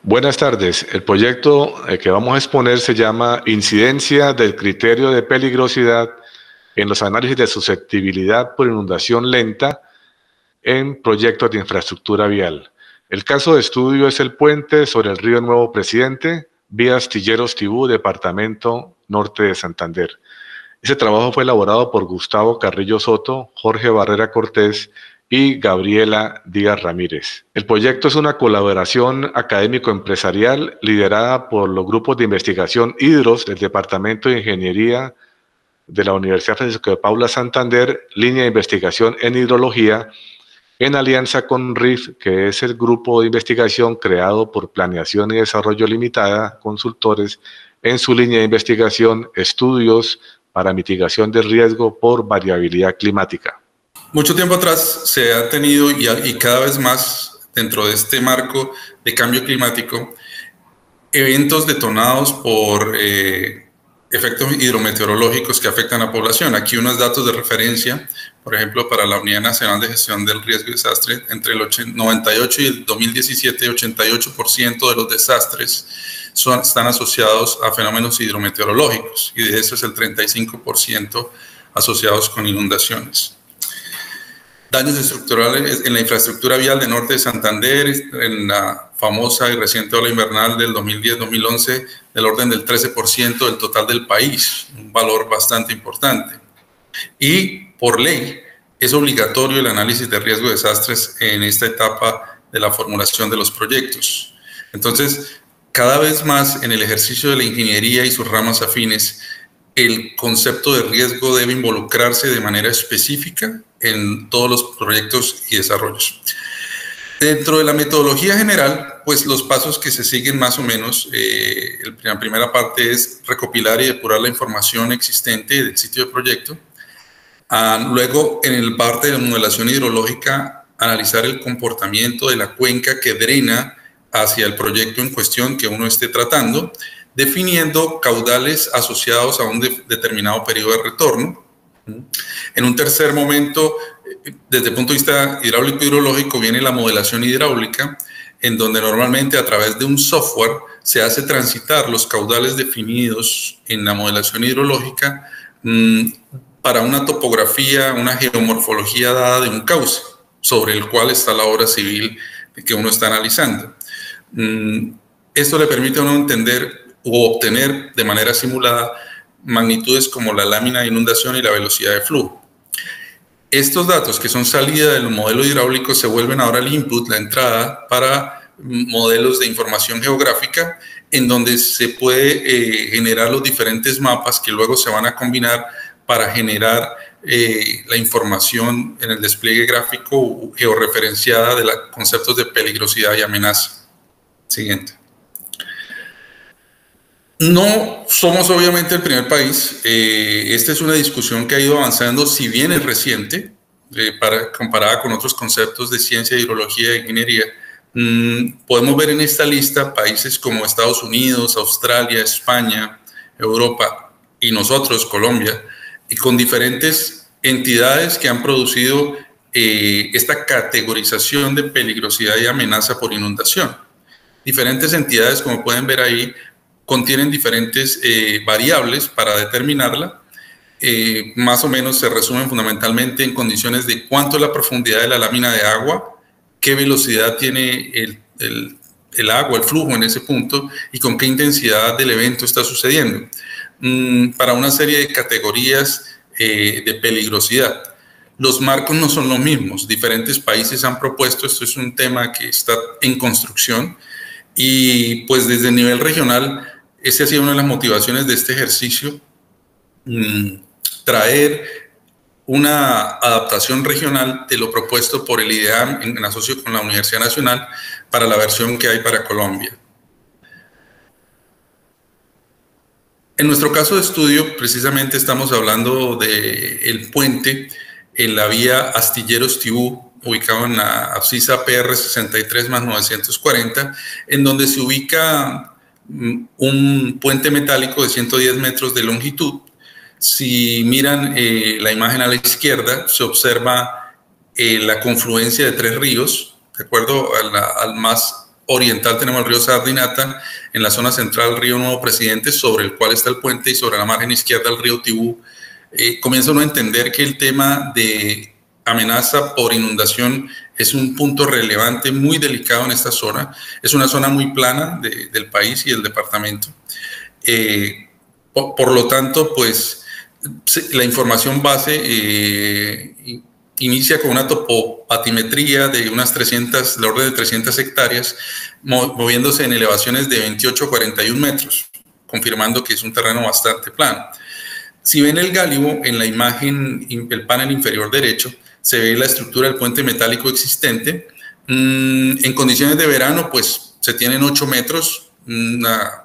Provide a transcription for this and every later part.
Buenas tardes. El proyecto que vamos a exponer se llama Incidencia del criterio de peligrosidad en los análisis de susceptibilidad por inundación lenta en proyectos de infraestructura vial. El caso de estudio es el puente sobre el río Nuevo Presidente, vía Astilleros Tibú, departamento norte de Santander. Ese trabajo fue elaborado por Gustavo Carrillo Soto, Jorge Barrera Cortés y Gabriela Díaz Ramírez. El proyecto es una colaboración académico-empresarial liderada por los grupos de investigación Hidros del Departamento de Ingeniería de la Universidad Francisco de Paula Santander, línea de investigación en hidrología, en alianza con RIF, que es el grupo de investigación creado por Planeación y Desarrollo Limitada, consultores, en su línea de investigación Estudios para mitigación de riesgo por variabilidad climática. Mucho tiempo atrás se ha tenido, y cada vez más dentro de este marco de cambio climático, eventos detonados por efectos hidrometeorológicos que afectan a la población. Aquí unos datos de referencia, por ejemplo, para la Unidad Nacional de Gestión del Riesgo y Desastre, entre el 98 y el 2017, 88% de los desastres están asociados a fenómenos hidrometeorológicos, y de eso es el 35% asociados con inundaciones. Daños estructurales en la infraestructura vial de norte de Santander, en la famosa y reciente ola invernal del 2010-2011, del orden del 13% del total del país, un valor bastante importante. Y por ley es obligatorio el análisis de riesgo de desastres en esta etapa de la formulación de los proyectos. Entonces, cada vez más en el ejercicio de la ingeniería y sus ramas afines, el concepto de riesgo debe involucrarse de manera específica en todos los proyectos y desarrollos. Dentro de la metodología general, pues los pasos que se siguen más o menos, la primera parte es recopilar y depurar la información existente del sitio de proyecto. Luego, en el parte de la modelación hidrológica, analizar el comportamiento de la cuenca que drena hacia el proyecto en cuestión que uno esté tratando, definiendo caudales asociados a un determinado periodo de retorno. En un tercer momento, desde el punto de vista hidráulico-hidrológico, viene la modelación hidráulica, en donde normalmente a través de un software se hace transitar los caudales definidos en la modelación hidrológica para una topografía, una geomorfología dada de un cauce, sobre el cual está la obra civil que uno está analizando. Esto le permite a uno entender o obtener de manera simulada magnitudes como la lámina de inundación y la velocidad de flujo. Estos datos, que son salida del modelo hidráulico, se vuelven ahora el input, la entrada para modelos de información geográfica, en donde se puede generar los diferentes mapas que luego se van a combinar para generar la información en el despliegue gráfico georreferenciada de los conceptos de peligrosidad y amenaza. Siguiente. No somos obviamente el primer país. Esta es una discusión que ha ido avanzando, si bien es reciente, comparada con otros conceptos de ciencia, hidrología e ingeniería. Podemos ver en esta lista países como Estados Unidos, Australia, España, Europa y nosotros, Colombia, y con diferentes entidades que han producido esta categorización de peligrosidad y amenaza por inundación. Diferentes entidades, como pueden ver ahí, contienen diferentes variables para determinarla. Más o menos se resumen fundamentalmente en condiciones de cuánto es la profundidad de la lámina de agua, qué velocidad tiene el agua, el flujo en ese punto, y con qué intensidad del evento está sucediendo, para una serie de categorías de peligrosidad. Los marcos no son los mismos, diferentes países han propuesto, esto es un tema que está en construcción, y pues desde el nivel regional, esa ha sido una de las motivaciones de este ejercicio, traer una adaptación regional de lo propuesto por el IDEAM en asocio con la Universidad Nacional para la versión que hay para Colombia. En nuestro caso de estudio, precisamente estamos hablando del puente en la vía Astilleros Tibú, ubicado en la abscisa PR 63+940, en donde se ubica un puente metálico de 110 metros de longitud. Si miran la imagen a la izquierda, se observa la confluencia de tres ríos, de acuerdo al más oriental tenemos el río Sardinata, en la zona central el río Nuevo Presidente, sobre el cual está el puente, y sobre la margen izquierda el río Tibú. Comienza uno a entender que el tema de amenaza por inundación es un punto relevante, muy delicado en esta zona. Es una zona muy plana del país y del departamento. Por lo tanto, pues la información base inicia con una topobatimetría de unas 300, de orden de 300 hectáreas, moviéndose en elevaciones de 28 a 41 metros, confirmando que es un terreno bastante plano. Si ven el gálibo en la imagen, el panel inferior derecho, se ve la estructura del puente metálico existente. En condiciones de verano, pues se tienen 8 metros, una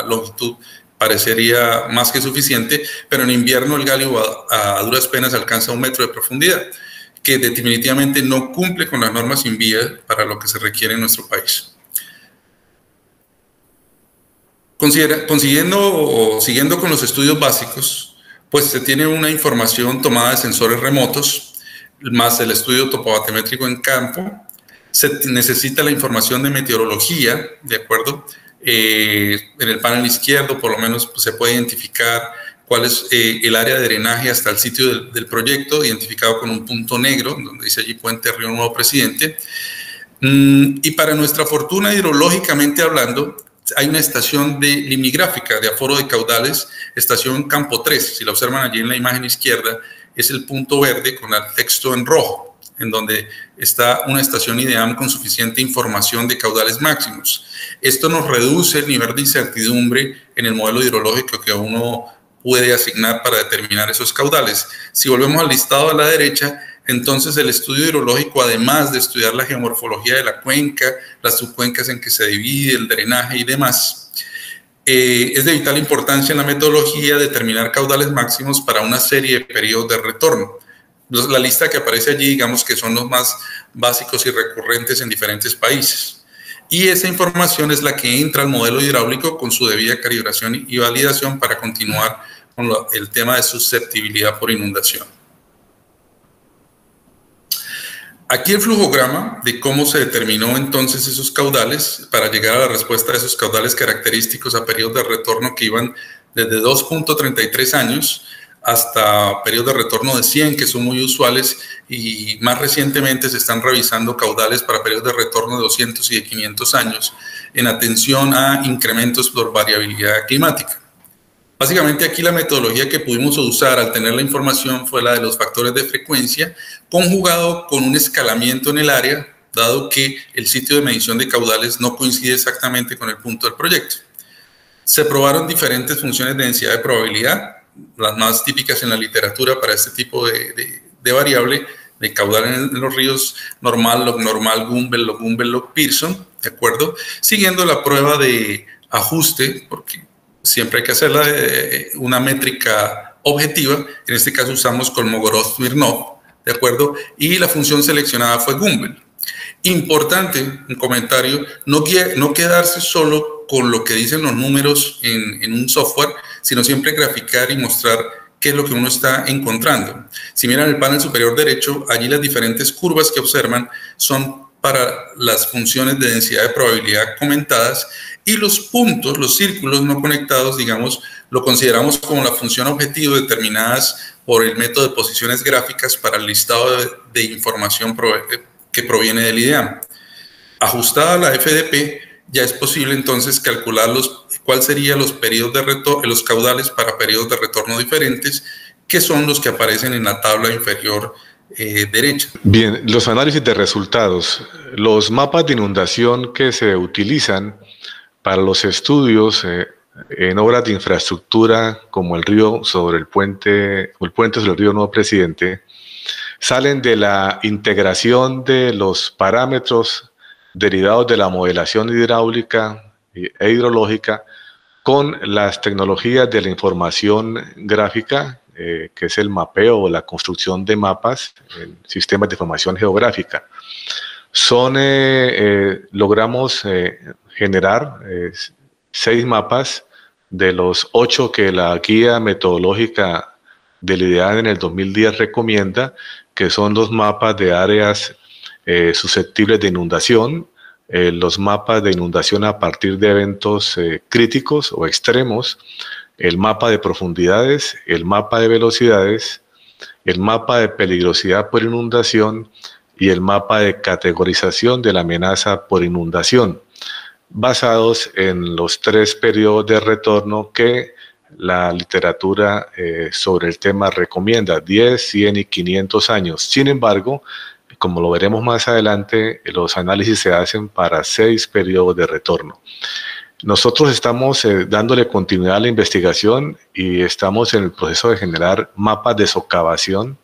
longitud parecería más que suficiente, pero en invierno el gálibo a duras penas alcanza 1 metro de profundidad, que definitivamente no cumple con las normas INVIA para lo que se requiere en nuestro país. Siguiendo con los estudios básicos, pues se tiene una información tomada de sensores remotos, más el estudio topobatimétrico en campo. Se necesita la información de meteorología, ¿de acuerdo? En el panel izquierdo, por lo menos, pues, se puede identificar cuál es el área de drenaje hasta el sitio del proyecto, identificado con un punto negro, donde dice allí Puente Río Nuevo Presidente. Y para nuestra fortuna, hidrológicamente hablando, hay una estación de limigráfica de aforo de caudales, estación Campo 3. Si la observan allí en la imagen izquierda, es el punto verde con el texto en rojo, en donde está una estación IDEAM con suficiente información de caudales máximos. Esto nos reduce el nivel de incertidumbre en el modelo hidrológico que uno puede asignar para determinar esos caudales. Si volvemos al listado a la derecha, entonces el estudio hidrológico, además de estudiar la geomorfología de la cuenca, las subcuencas en que se divide, el drenaje y demás, es de vital importancia en la metodología determinar caudales máximos para una serie de periodos de retorno. La lista que aparece allí, digamos que son los más básicos y recurrentes en diferentes países. Y esa información es la que entra al modelo hidráulico con su debida calibración y validación para continuar con el tema de susceptibilidad por inundación. Aquí el flujograma de cómo se determinó entonces esos caudales para llegar a la respuesta de esos caudales característicos a periodos de retorno que iban desde 2.33 años hasta periodos de retorno de 100, que son muy usuales, y más recientemente se están revisando caudales para periodos de retorno de 200 y de 500 años en atención a incrementos por variabilidad climática. Básicamente aquí la metodología que pudimos usar al tener la información fue la de los factores de frecuencia, conjugado con un escalamiento en el área, dado que el sitio de medición de caudales no coincide exactamente con el punto del proyecto. Se probaron diferentes funciones de densidad de probabilidad, las más típicas en la literatura para este tipo de variable, de caudal en los ríos: normal, log normal, Gumbel, log Pearson, ¿de acuerdo? Siguiendo la prueba de ajuste, porque siempre hay que hacerla una métrica objetiva. En este caso usamos Kolmogorov-Smirnov, ¿de acuerdo? Y la función seleccionada fue Gumbel. Importante, un comentario, no quedarse solo con lo que dicen los números en un software, sino siempre graficar y mostrar qué es lo que uno está encontrando. Si miran el panel superior derecho, allí las diferentes curvas que observan son para las funciones de densidad de probabilidad comentadas, y los puntos, los círculos no conectados, digamos, lo consideramos como la función objetivo determinadas por el método de posiciones gráficas para el listado de información que proviene del IDEAM. Ajustada a la FDP, ya es posible entonces calcular cuál serían los periodos de retorno, los caudales para periodos de retorno diferentes, que son los que aparecen en la tabla inferior derecha. Bien, los análisis de resultados. Los mapas de inundación que se utilizan para los estudios en obras de infraestructura como el río sobre el puente, o el puente sobre el río Nuevo Presidente, salen de la integración de los parámetros derivados de la modelación hidráulica e hidrológica con las tecnologías de la información gráfica, que es el mapeo o la construcción de mapas en sistemas de información geográfica. Logramos generar 6 mapas de los 8 que la guía metodológica del IDEAM en el 2010 recomienda, que son los mapas de áreas susceptibles de inundación, los mapas de inundación a partir de eventos críticos o extremos, el mapa de profundidades, el mapa de velocidades, el mapa de peligrosidad por inundación y el mapa de categorización de la amenaza por inundación, basados en los 3 periodos de retorno que la literatura sobre el tema recomienda, 10, 100 y 500 años. Sin embargo, como lo veremos más adelante, los análisis se hacen para 6 periodos de retorno. Nosotros estamos dándole continuidad a la investigación y estamos en el proceso de generar mapas de socavación,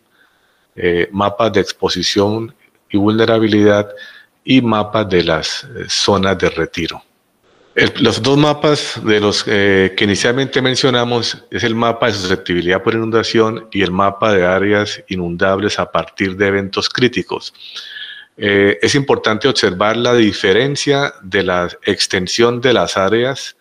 mapas de exposición y vulnerabilidad y mapas de las zonas de retiro. Los 2 mapas de los que inicialmente mencionamos es el mapa de susceptibilidad por inundación y el mapa de áreas inundables a partir de eventos críticos. Es importante observar la diferencia de la extensión de las áreas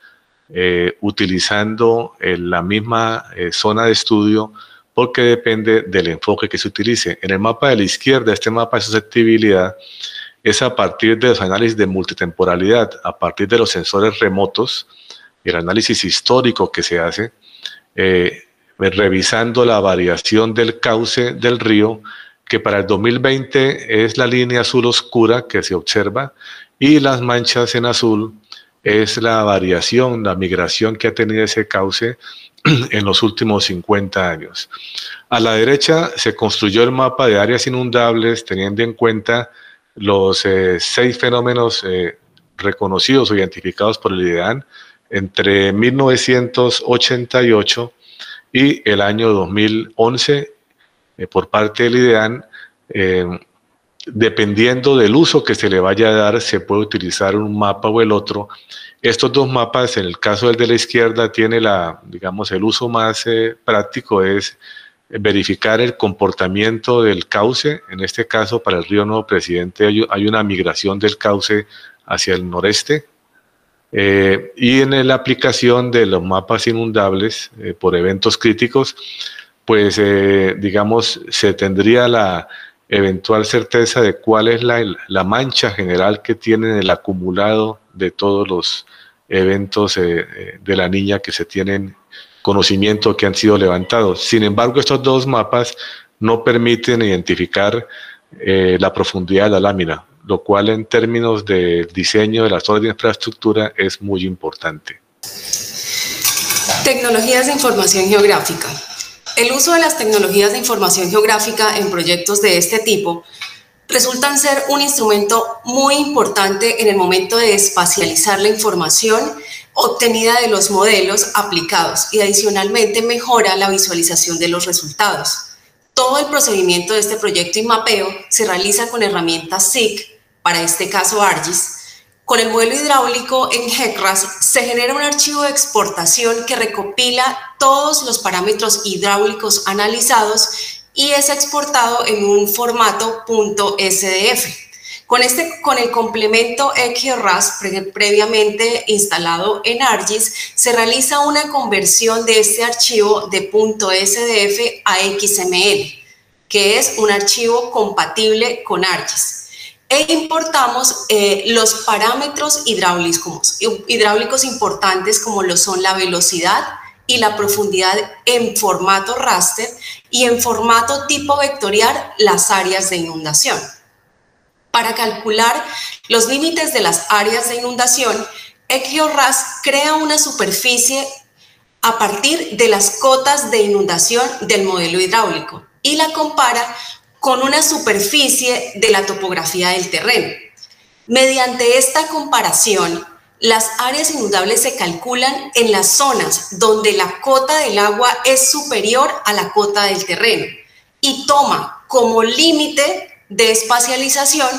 utilizando la misma zona de estudio, porque depende del enfoque que se utilice. En el mapa de la izquierda, este mapa de susceptibilidad es a partir de los análisis de multitemporalidad, a partir de los sensores remotos, el análisis histórico que se hace, revisando la variación del cauce del río, que para el 2020 es la línea azul oscura que se observa, y las manchas en azul es la variación, la migración que ha tenido ese cauce en los últimos 50 años. A la derecha se construyó el mapa de áreas inundables teniendo en cuenta los 6 fenómenos reconocidos o identificados por el IDEAN entre 1988 y el año 2011 por parte del IDEAN. Dependiendo del uso que se le vaya a dar, se puede utilizar un mapa o el otro. Estos 2 mapas, en el caso del de la izquierda, tiene el uso más práctico es verificar el comportamiento del cauce. En este caso, para el río Nuevo Presidente hay una migración del cauce hacia el noreste. Y en la aplicación de los mapas inundables por eventos críticos, pues se tendría la eventual certeza de cuál es la mancha general que tienen el acumulado de todos los eventos de la Niña que se tienen conocimiento que han sido levantados. Sin embargo, estos 2 mapas no permiten identificar la profundidad de la lámina, lo cual en términos de diseño de las torres de infraestructura es muy importante. Tecnologías de información geográfica. El uso de las tecnologías de información geográfica en proyectos de este tipo resultan ser un instrumento muy importante en el momento de espacializar la información obtenida de los modelos aplicados y adicionalmente mejora la visualización de los resultados. Todo el procedimiento de este proyecto y mapeo se realiza con herramientas SIG, para este caso ArcGIS. Con el modelo hidráulico en HEC-RAS se genera un archivo de exportación que recopila todos los parámetros hidráulicos analizados y es exportado en un formato .sdf. Con el complemento XRAS previamente instalado en ArcGIS, se realiza una conversión de este archivo de .sdf a XML, que es un archivo compatible con ArcGIS. E importamos los parámetros hidráulicos importantes como lo son la velocidad y la profundidad en formato raster y en formato tipo vectorial las áreas de inundación. Para calcular los límites de las áreas de inundación, XGeoRAS crea una superficie a partir de las cotas de inundación del modelo hidráulico y la compara con una superficie de la topografía del terreno. Mediante esta comparación, las áreas inundables se calculan en las zonas donde la cota del agua es superior a la cota del terreno y toma como límite de espacialización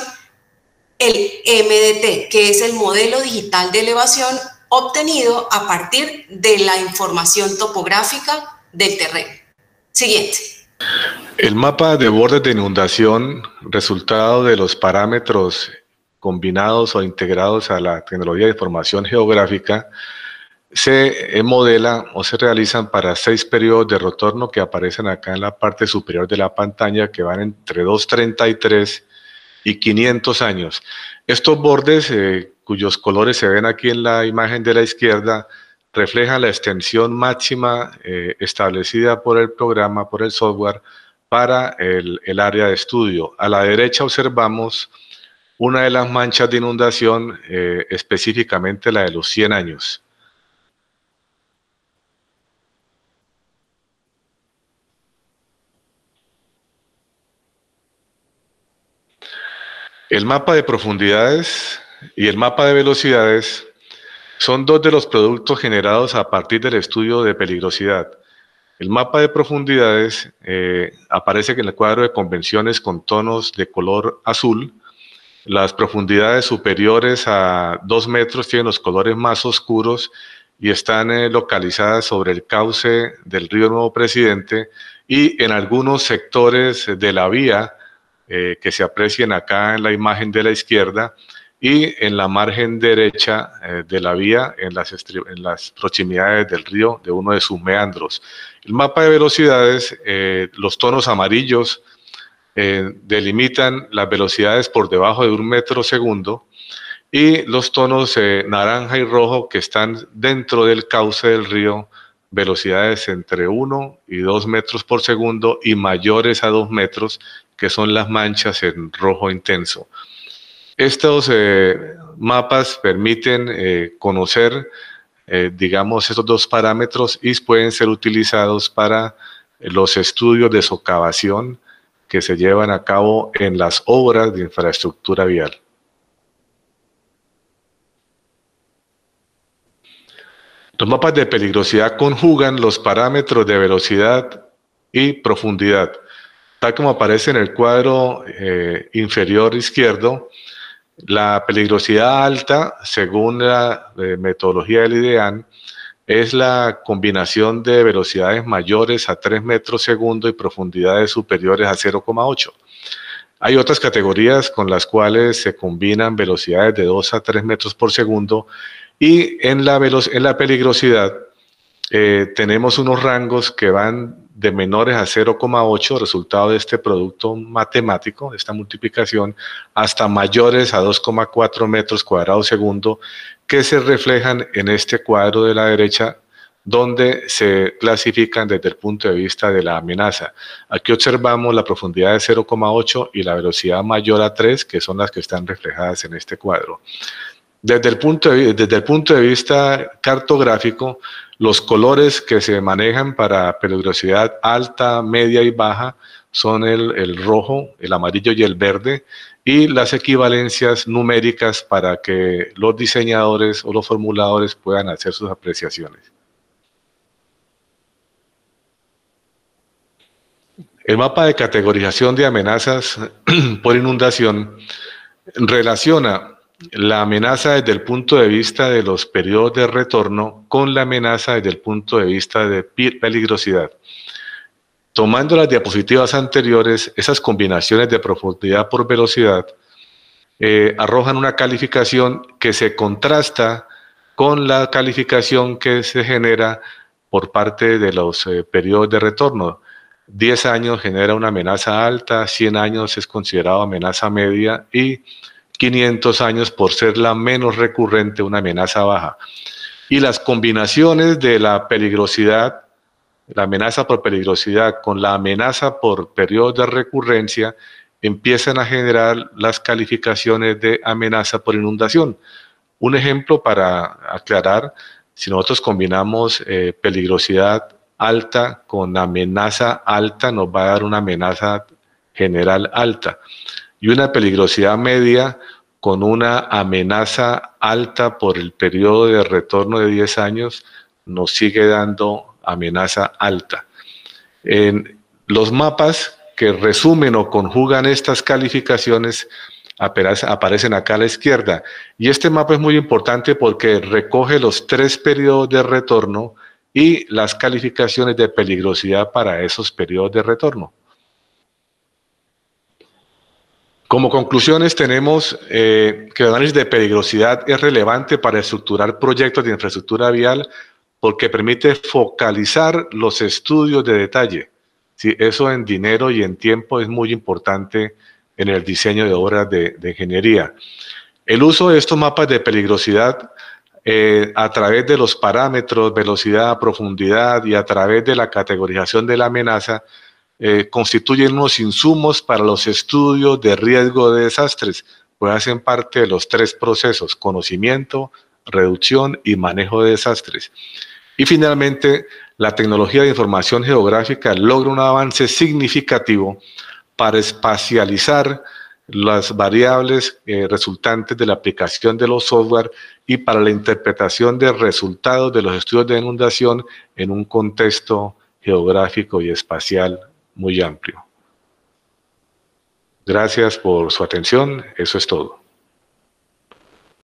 el MDT, que es el modelo digital de elevación obtenido a partir de la información topográfica del terreno. Siguiente. El mapa de bordes de inundación, resultado de los parámetros combinados o integrados a la tecnología de información geográfica, se modela o se realizan para 6 periodos de retorno que aparecen acá en la parte superior de la pantalla, que van entre 233 y 500 años. Estos bordes, cuyos colores se ven aquí en la imagen de la izquierda, reflejan la extensión máxima establecida por el programa, por el software, para el área de estudio. A la derecha observamos una de las manchas de inundación, específicamente la de los 100 años. El mapa de profundidades y el mapa de velocidades son dos de los productos generados a partir del estudio de peligrosidad. El mapa de profundidades aparece en el cuadro de convenciones con tonos de color azul. Las profundidades superiores a 2 metros tienen los colores más oscuros y están localizadas sobre el cauce del río Nuevo Presidente y en algunos sectores de la vía que se aprecian acá en la imagen de la izquierda y en la margen derecha de la vía en las proximidades del río, de uno de sus meandros. El mapa de velocidades, los tonos amarillos delimitan las velocidades por debajo de 1 metro segundo y los tonos naranja y rojo que están dentro del cauce del río, velocidades entre 1 y 2 metros por segundo y mayores a 2 metros, que son las manchas en rojo intenso. Estos mapas permiten conocer, digamos, estos dos parámetros y pueden ser utilizados para los estudios de socavación que se llevan a cabo en las obras de infraestructura vial. Los mapas de peligrosidad conjugan los parámetros de velocidad y profundidad. Tal como aparece en el cuadro inferior izquierdo, la peligrosidad alta, según la metodología del IDEAN, es la combinación de velocidades mayores a 3 metros segundo y profundidades superiores a 0,8. Hay otras categorías con las cuales se combinan velocidades de 2 a 3 metros por segundo y en la peligrosidad tenemos unos rangos que van de menores a 0,8, resultado de este producto matemático, de esta multiplicación, hasta mayores a 2,4 metros cuadrados segundo, que se reflejan en este cuadro de la derecha, donde se clasifican desde el punto de vista de la amenaza. Aquí observamos la profundidad de 0,8 y la velocidad mayor a 3, que son las que están reflejadas en este cuadro. Desde el punto de vista cartográfico, los colores que se manejan para peligrosidad alta, media y baja son el rojo, el amarillo y el verde, y las equivalencias numéricas para que los diseñadores o los formuladores puedan hacer sus apreciaciones. El mapa de categorización de amenazas por inundación relaciona la amenaza desde el punto de vista de los periodos de retorno con la amenaza desde el punto de vista de peligrosidad. Tomando las diapositivas anteriores, esas combinaciones de profundidad por velocidad arrojan una calificación que se contrasta con la calificación que se genera por parte de los periodos de retorno. 10 años genera una amenaza alta, 100 años es considerado amenaza media y 500 años, por ser la menos recurrente, una amenaza baja. Y las combinaciones de la peligrosidad, la amenaza por peligrosidad con la amenaza por periodo de recurrencia, empiezan a generar las calificaciones de amenaza por inundación. Un ejemplo para aclarar, si nosotros combinamos peligrosidad alta con amenaza alta, nos va a dar una amenaza general alta. Y una peligrosidad media con una amenaza alta por el periodo de retorno de 10 años nos sigue dando amenaza alta. En los mapas que resumen o conjugan estas calificaciones aparecen acá a la izquierda. Y este mapa es muy importante porque recoge los 3 periodos de retorno y las calificaciones de peligrosidad para esos periodos de retorno. Como conclusiones tenemos que el análisis de peligrosidad es relevante para estructurar proyectos de infraestructura vial porque permite focalizar los estudios de detalle. Sí, eso en dinero y en tiempo es muy importante en el diseño de obras de ingeniería. El uso de estos mapas de peligrosidad a través de los parámetros, velocidad, profundidad y a través de la categorización de la amenaza constituyen unos insumos para los estudios de riesgo de desastres, pues hacen parte de los 3 procesos: conocimiento, reducción y manejo de desastres. Y finalmente, la tecnología de información geográfica logra un avance significativo para espacializar las variables resultantes de la aplicación de los software y para la interpretación de resultados de los estudios de inundación en un contexto geográfico y espacial muy amplio. Gracias por su atención. Eso es todo.